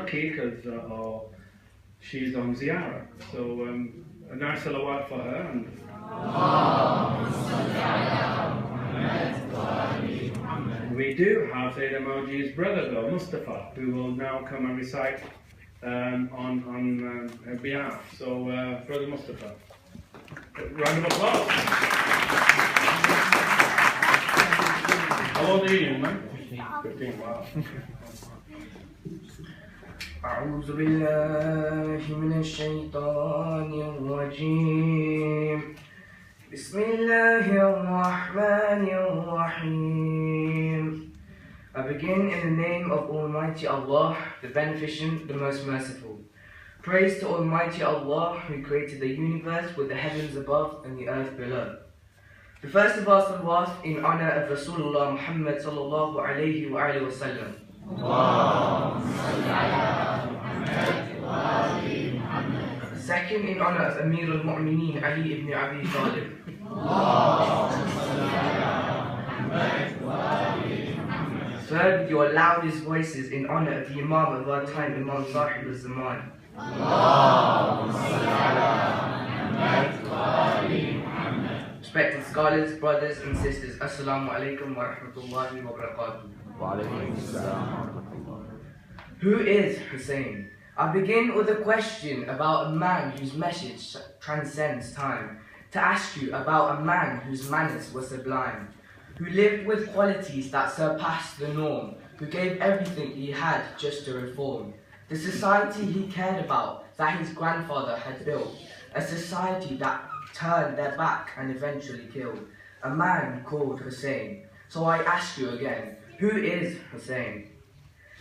lucky because she's on ziyarah. So a nice salawat for her. And we do have Imam Mawji's brother though, Mustafa, who will now come and recite on her behalf. So Brother Mustafa, round of applause. How old are you, young man? 15, wow. أعوذ بالله من الشيطان الرجيم بسم الله الرحمن الرحيم. I begin in the name of Almighty Allah, the Beneficent, the Most Merciful. Praise to Almighty Allah who created the universe with the heavens above and the earth below. The first of our salawat in honor of Rasulullah Muhammad sallallahu alayhi wa alihi wa sallam. Second in honor of Amir al-Mu'mineen Ali ibn Abi Talib. Third, with your loudest voices in honor of the Imam of our time, Imam Sahib al-Zaman. Respected scholars, brothers and sisters, Assalamu alaikum wa rahmatullahi wa barakatuh. Who is Hussain? I begin with a question about a man whose message transcends time, to ask you about a man whose manners were sublime, who lived with qualities that surpassed the norm, who gave everything he had just to reform the society he cared about, that his grandfather had built, a society that turned their back and eventually killed, a man called Hussain. So I ask you again, who is Hussain?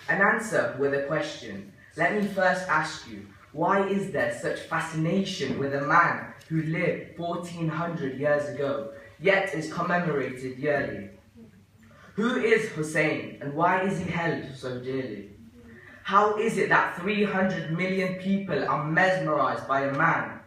An answer with a question. Let me first ask you, why is there such fascination with a man who lived 1400 years ago, yet is commemorated yearly? Who is Hussain, and why is he held so dearly? How is it that 300 million people are mesmerized by a man?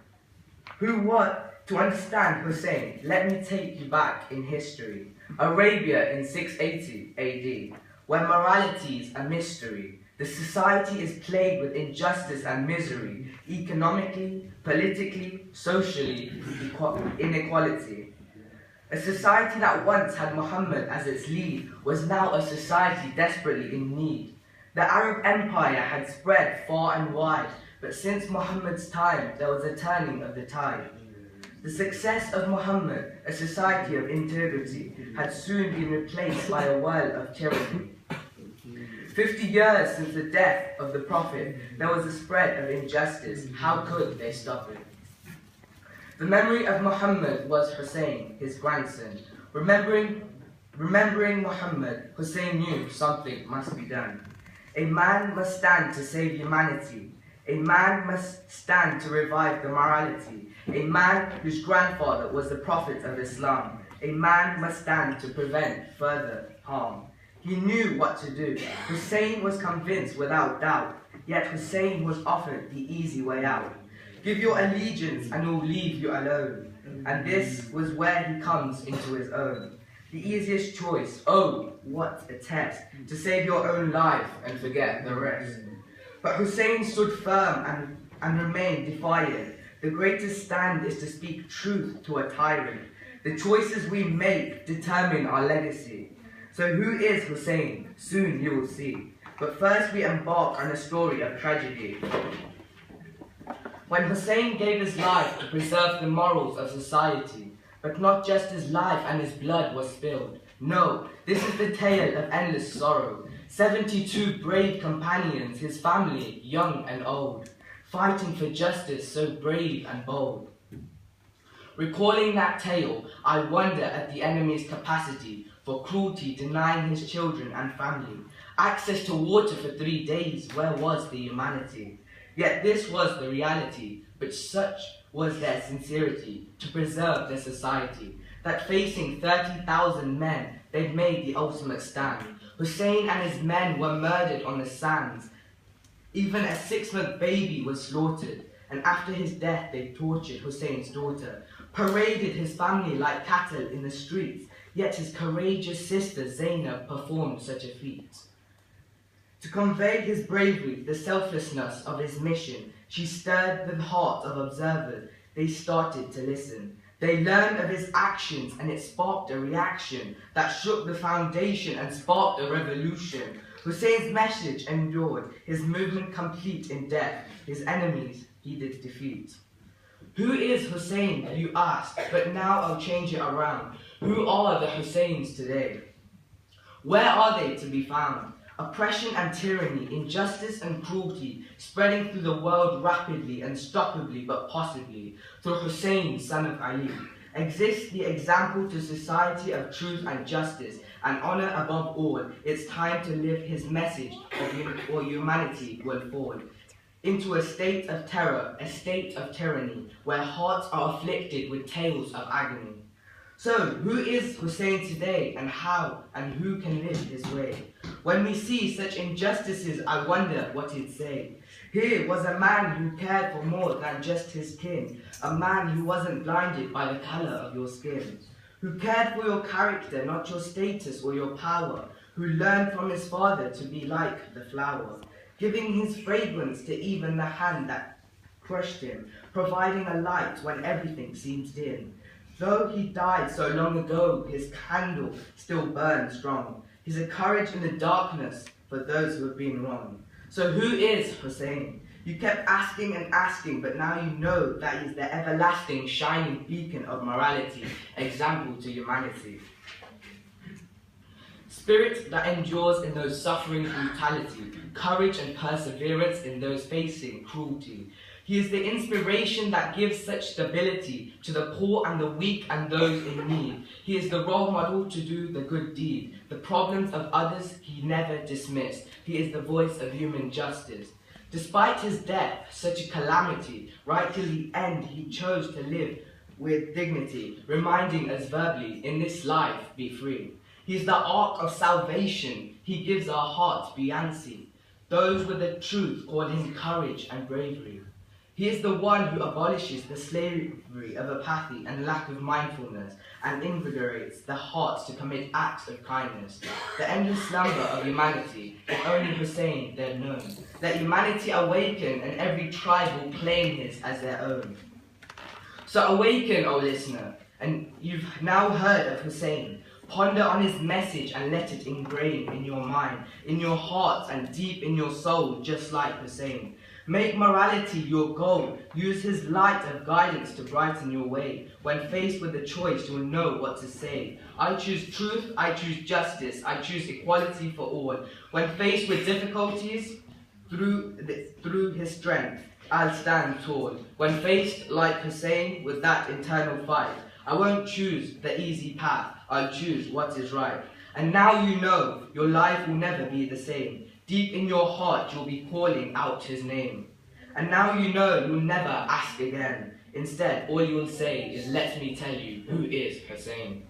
Who what? To understand Hussain, let me take you back in history. Arabia in 680 AD, where morality is a mystery. The society is plagued with injustice and misery, economically, politically, socially, inequality. A society that once had Muhammad as its lead was now a society desperately in need. The Arab Empire had spread far and wide, but since Muhammad's time, there was a turning of the tide. The success of Muhammad, a society of integrity, had soon been replaced by a world of tyranny. 50 years since the death of the Prophet, there was a spread of injustice. How could they stop it? The memory of Muhammad was Hussain, his grandson. Remembering Muhammad, Hussain knew something must be done. A man must stand to save humanity. A man must stand to revive the morality. A man whose grandfather was the Prophet of Islam. A man must stand to prevent further harm. He knew what to do. Hussain was convinced without doubt, yet Hussain was offered the easy way out. Give your allegiance and we'll leave you alone. And this was where he comes into his own. The easiest choice, oh, what a test, to save your own life and forget the rest. But Hussain stood firm and remained defiant. The greatest stand is to speak truth to a tyrant. The choices we make determine our legacy. So who is Hussain? Soon you will see. But first we embark on a story of tragedy. When Hussain gave his life to preserve the morals of society, but not just his life and his blood was spilled. No, this is the tale of endless sorrow. 72 brave companions, his family, young and old, fighting for justice so brave and bold. Recalling that tale, I wonder at the enemy's capacity for cruelty, denying his children and family access to water for 3 days. Where was the humanity? Yet this was the reality, but such was their sincerity to preserve their society, that facing 30,000 men, they'd made the ultimate stand. Hussain and his men were murdered on the sands. Even a 6-month baby was slaughtered, and after his death they tortured Hussain's daughter, paraded his family like cattle in the streets, yet his courageous sister Zainab performed such a feat. To convey his bravery, the selflessness of his mission, she stirred the heart of observers. They started to listen. They learned of his actions, and it sparked a reaction that shook the foundation and sparked a revolution. Hussein's message endured, his movement complete in death. His enemies he did defeat. Who is Hussein, you ask, but now I'll change it around. Who are the Husseins today? Where are they to be found? Oppression and tyranny, injustice and cruelty, spreading through the world rapidly, unstoppably, but possibly, through Hussein, son of Ali, exists the example to society of truth and justice, and honor above all. It's time to live his message, or humanity will fall into a state of terror, a state of tyranny, where hearts are afflicted with tales of agony. So, who is Hussein today, and how and who can live his way? When we see such injustices, I wonder what he'd say. Here was a man who cared for more than just his kin, a man who wasn't blinded by the color of your skin, who cared for your character, not your status or your power, who learned from his father to be like the flower, giving his fragrance to even the hand that crushed him, providing a light when everything seemed dim. Though he died so long ago, his candle still burns strong. He's a courage in the darkness for those who have been wrong. So who is Hussein? You kept asking and asking, but now you know that he's the everlasting shining beacon of morality, example to humanity. Spirit that endures in those suffering brutality, courage and perseverance in those facing cruelty. He is the inspiration that gives such stability to the poor and the weak and those in need. He is the role model to do the good deed. The problems of others he never dismissed. He is the voice of human justice. Despite his death, such a calamity, right till the end he chose to live with dignity, reminding us verbally, in this life be free. He is the ark of salvation. He gives our hearts buoyancy. Those with the truth call him courage and bravery. He is the one who abolishes the slavery of apathy and lack of mindfulness and invigorates the hearts to commit acts of kindness. The endless slumber of humanity, if only Hussein they've known. Let humanity awaken and every tribe will claim his as their own. So awaken, O listener, and you've now heard of Hussein. Ponder on his message and let it ingrain in your mind, in your heart and deep in your soul, just like Hussein. Make morality your goal. Use his light of guidance to brighten your way. When faced with a choice, you'll know what to say. I choose truth, I choose justice, I choose equality for all. When faced with difficulties, through his strength, I'll stand tall. When faced like Hussein with that internal fight, I won't choose the easy path, I'll choose what is right. And now you know your life will never be the same. Deep in your heart you'll be calling out his name. And now you know you'll never ask again. Instead, all you'll say is, let me tell you, who is Hussein?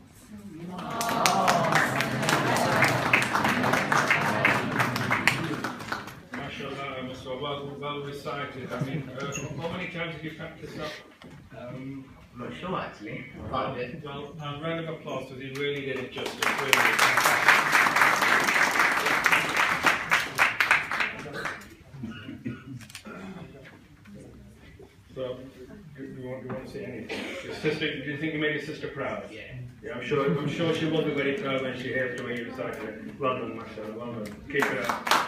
MashaAllah, Mustafa, well recited. I mean, how many times have you practiced that? I'm not sure actually. Quite a bit. Well, a round of applause because he really did it justice. Really. So, do you want to say anything? Your sister, do you think you made your sister proud? Yeah. Yeah, I'm sure she will be very proud when she hears the way you recited it. Well done, mashallah. Well done. Keep it up.